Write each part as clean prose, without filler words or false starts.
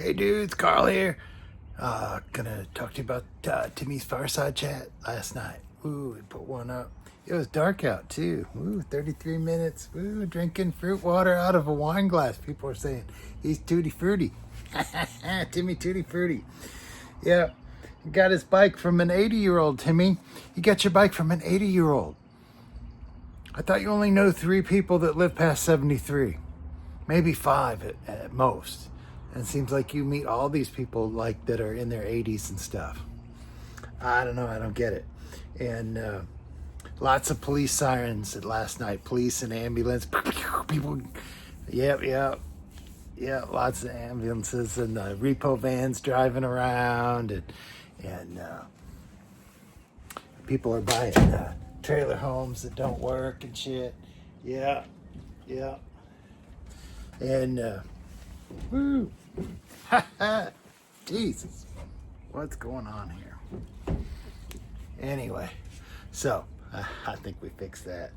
Hey dudes, Karl here. Gonna talk to you about Timmy's fireside chat last night. Ooh, we put one up. It was dark out too. Ooh, 33 minutes. Ooh, drinking fruit water out of a wine glass. People are saying he's tutti frutti. Timmy tutti frutti. Yeah, he got his bike from an 80-year-old, Timmy. You got your bike from an 80-year-old. I thought you only know 3 people that live past 73. Maybe 5 at most. And it seems like you meet all these people like that are in their 80s and stuff. I don't know. I don't get it. And lots of police sirens at last night. Police and ambulance. People. Yeah. Lots of ambulances and repo vans driving around, and people are buying trailer homes that don't work and shit. Yeah. And woo. Jesus, what's going on here? Anyway, so I think we fixed that.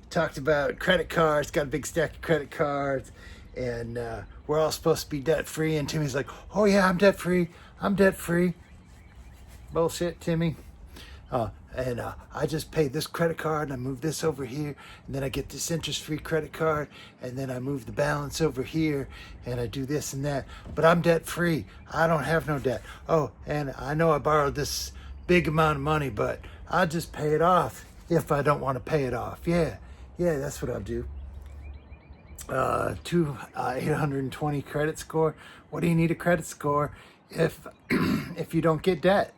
Talked about credit cards, got a big stack of credit cards, and we're all supposed to be debt free. And Timmy's like, oh yeah, I'm debt free. Bullshit, Timmy. And I just pay this credit card and I move this over here, and then I get this interest-free credit card, and then I move the balance over here, and I do this and that. But I'm debt-free. I don't have no debt. Oh, and I know I borrowed this big amount of money, but I'll just pay it off if I don't want to pay it off. Yeah, that's what I'll do. 820 credit score. What do you need a credit score if if you don't get debt?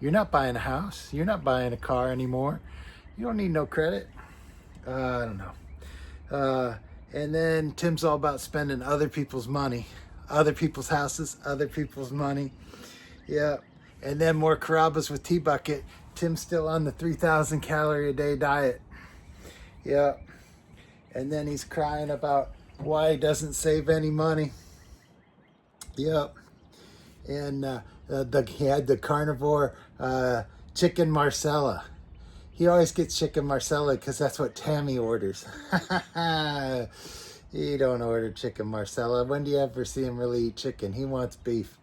You're not buying a house. You're not buying a car anymore. You don't need no credit. I don't know. And then Tim's all about spending other people's money, other people's houses, other people's money. Yeah. And then more Carrabba's with T-Bucket. Tim's still on the 3,000 calorie a day diet. Yeah. And then he's crying about why he doesn't save any money. Yep. And he had the carnivore chicken Marcella. He always gets chicken Marcella because that's what Tammy orders. He don't order chicken Marcella. When do you ever see him really eat chicken? He wants beef.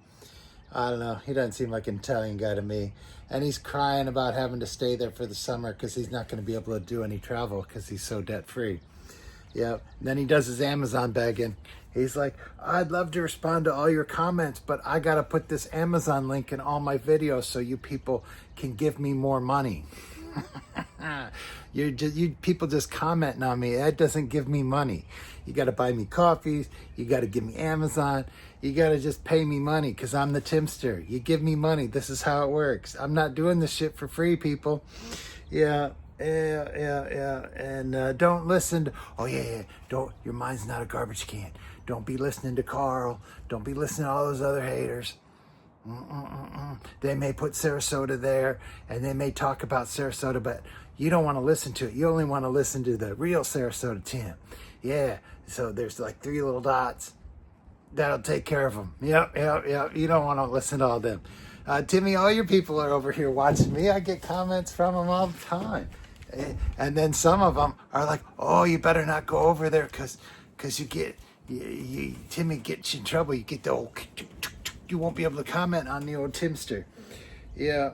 I don't know. He doesn't seem like an Italian guy to me. And he's crying about having to stay there for the summer because he's not going to be able to do any travel because he's so debt free. Yep. And then he does his Amazon begging. He's like, I'd love to respond to all your comments, but I got to put this Amazon link in all my videos so you people can give me more money. You people just commenting on me. That doesn't give me money. You got to buy me coffees. You got to give me Amazon. You got to just pay me money because I'm the Timster. You give me money. This is how it works. I'm not doing this shit for free, people. Yeah. And don't listen to, don't, your mind's not a garbage can. Don't be listening to Karl. Don't be listening to all those other haters. They may put Sarasota there, and they may talk about Sarasota, but you don't want to listen to it. You only want to listen to the real Sarasota Tim. Yeah, so there's like 3 little dots. That'll take care of them. Yep. You don't want to listen to all them. Timmy, all your people are over here watching me. I get comments from them all the time. And then some of them are like, oh, you better not go over there because Timmy gets you in trouble. You get the old, you won't be able to comment on the old Timster. Yeah.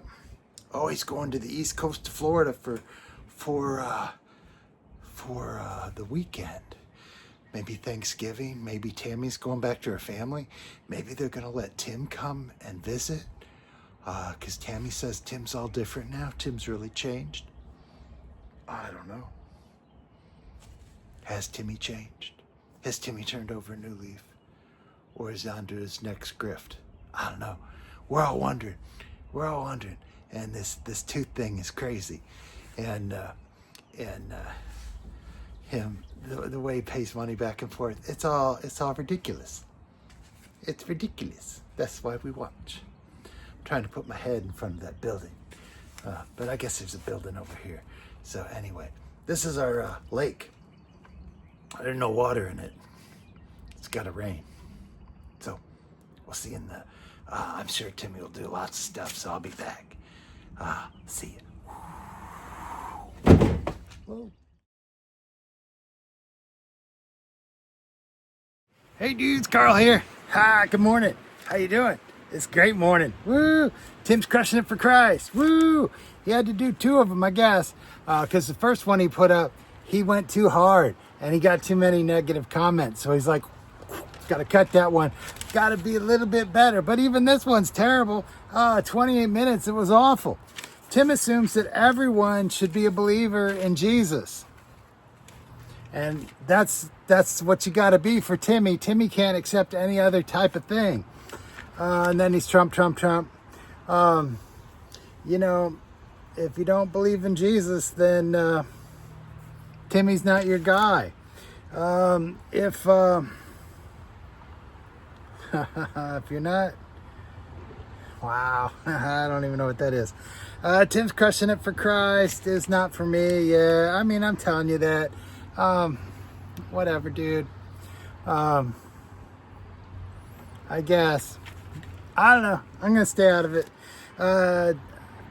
Oh, he's going to the east coast of Florida for the weekend. Maybe Thanksgiving. Maybe Tammy's going back to her family. Maybe they're going to let Tim come and visit because Tammy says Tim's all different now. Tim's really changed. I don't know. Has Timmy changed? Has Timmy turned over a new leaf? Or is he on to his next grift? I don't know. We're all wondering. And this tooth thing is crazy. And him, the way he pays money back and forth, it's all ridiculous. It's ridiculous. That's why we watch. I'm trying to put my head in front of that building. But I guess there's a building over here. So anyway, this is our lake. There's no water in it. It's got to rain. So we'll see in the, I'm sure Timmy will do lots of stuff, so I'll be back. See ya. Whoa. Hey dudes, Karl here. Hi, good morning. How you doing? It's a great morning. Woo! Tim's crushing it for Christ. Woo! He had to do 2 of them, I guess, because the first one he put up, he went too hard and he got too many negative comments. So he's like, got to cut that one. Got to be a little bit better. But even this one's terrible. 28 minutes, it was awful. Tim assumes that everyone should be a believer in Jesus. And that's what you got to be for Timmy. Timmy can't accept any other type of thing. And then he's Trump. You know, if you don't believe in Jesus, then Timmy's not your guy. If you're not, wow, I don't even know what that is. Tim's crushing it for Christ is not for me. Yeah, I mean, I'm telling you that. Whatever, dude. I guess. I don't know. I'm going to stay out of it.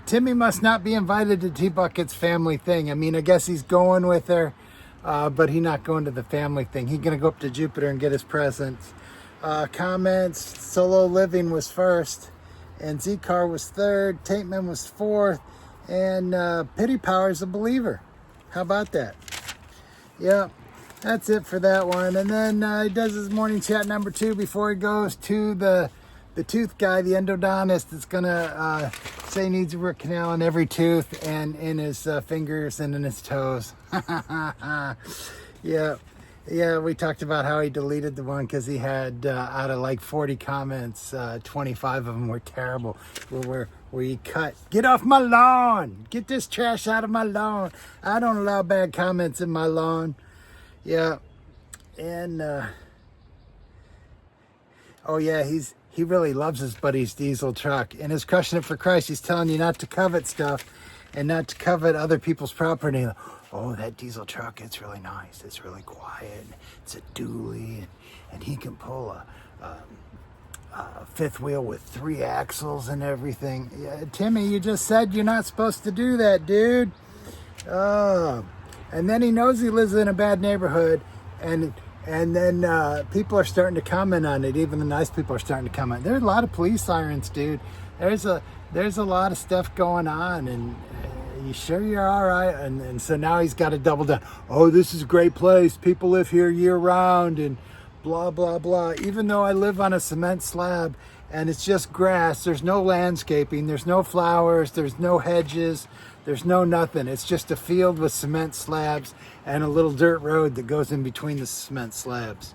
Timmy must not be invited to T-Bucket's family thing. I mean, I guess he's going with her, but he's not going to the family thing. He's going to go up to Jupiter and get his presents. Comments, Solo Living was first, and Z-Car was third, Tateman was fourth, and Pity Power's a believer. How about that? Yep, that's it for that one. And then he does his morning chat number 2 before he goes to the tooth guy, the endodontist, that's gonna say he needs a root canal in every tooth and in his fingers and in his toes. Yeah, we talked about how he deleted the one because he had out of like 40 comments, 25 of them were terrible. Where he cut, "Get off my lawn! Get this trash out of my lawn! I don't allow bad comments in my lawn." Yeah, and oh yeah, he really loves his buddy's diesel truck and is crushing it for Christ. He's telling you not to covet stuff and not to covet other people's property. Oh, that diesel truck, it's really nice. It's really quiet. It's a dually, and he can pull a fifth wheel with 3 axles and everything. Yeah, Timmy, you just said you're not supposed to do that, dude. And then he knows he lives in a bad neighborhood, and then people are starting to comment on it. Even the nice people are starting to comment. There's a lot of police sirens, dude. There's a lot of stuff going on, and you sure you're all right? And so now he's got to double down. Oh, this is a great place. People live here year round and blah, blah, blah. Even though I live on a cement slab and it's just grass, there's no landscaping, there's no flowers, there's no hedges, there's no nothing. It's just a field with cement slabs and a little dirt road that goes in between the cement slabs.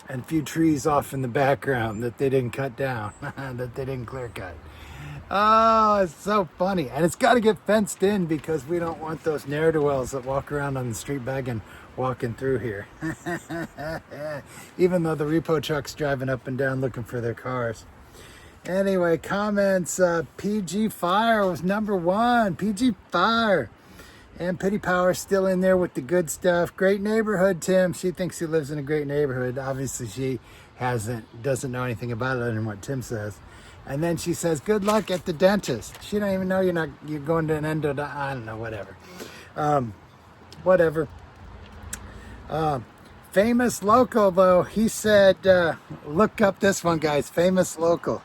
And a few trees off in the background that they didn't cut down, that they didn't clear cut. Oh, it's so funny. And it's got to get fenced in because we don't want those ne'er-do-wells that walk around on the street begging walking through here. Even though the repo truck's driving up and down looking for their cars. Anyway, comments, PG Fire was number 1. PG Fire. And Pity Power's still in there with the good stuff. Great neighborhood, Tim. She thinks he lives in a great neighborhood. Obviously, she doesn't know anything about it other than what Tim says. And then she says, "Good luck at the dentist." She don't even know you're going to an endodontist. I don't know, whatever. Whatever. Famous Local, though, he said, look up this one, guys. Famous Local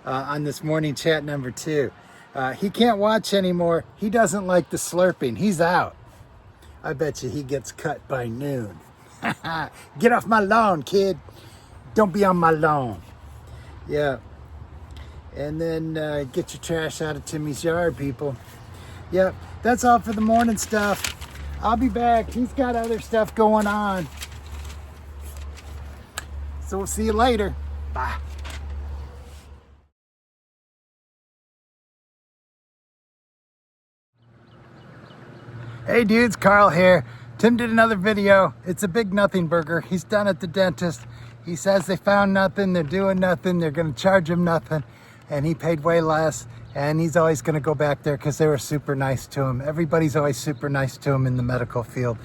on this morning chat number 2. He can't watch anymore. He doesn't like the slurping. He's out. I bet you he gets cut by noon. Get off my lawn, kid. Don't be on my lawn. Yeah. And then get your trash out of Timmy's yard, people. Yep, that's all for the morning stuff. I'll be back. He's got other stuff going on. So we'll see you later. Bye. Hey dudes, Karl here. Tim did another video. It's a big nothing burger. He's done at the dentist. He says they found nothing, they're doing nothing, they're gonna charge him nothing. And he paid way less, and he's always going to go back there because they were super nice to him. Everybody's always super nice to him in the medical field.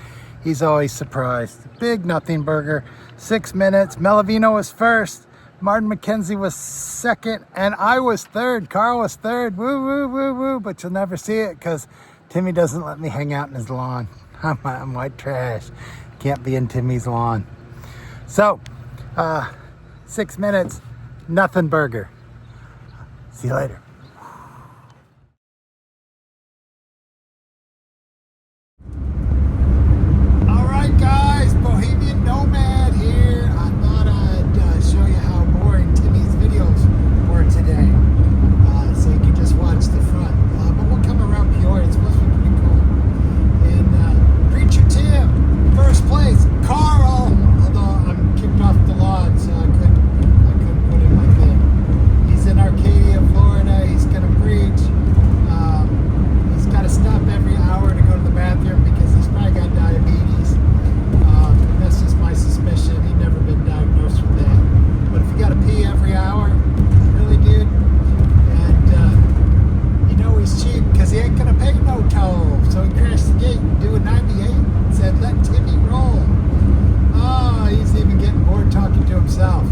He's always surprised. Big nothing burger, 6 minutes. Melavino was first, Martin McKenzie was second, and I was third. Karl was third. Woo, woo, woo, woo. But you'll never see it because Timmy doesn't let me hang out in his lawn. I'm white trash. Can't be in Timmy's lawn. So, 6 minutes. nothing burger. See you later. All right, guys, Bohemian Nomad here. I thought I'd show you how boring Timmy's videos were today. So you can just watch the front. But we'll come around Peoria. It's supposed to be pretty cool. And Preacher Tim, first place. Carl, although I'm kicked off the lawn, so I couldn't put in my thing. He's in Arcadia, Florida. He's gonna preach. He's got to stop every hour to go to the bathroom because he's probably got diabetes. That's just my suspicion. He'd never been diagnosed with that. But if you got to pee every hour, really, dude? And you know he's cheap because he ain't gonna pay no toll. So he crashed the gate, doing 98, and said, "Let Timmy roll." Oh, he's even getting bored talking to himself.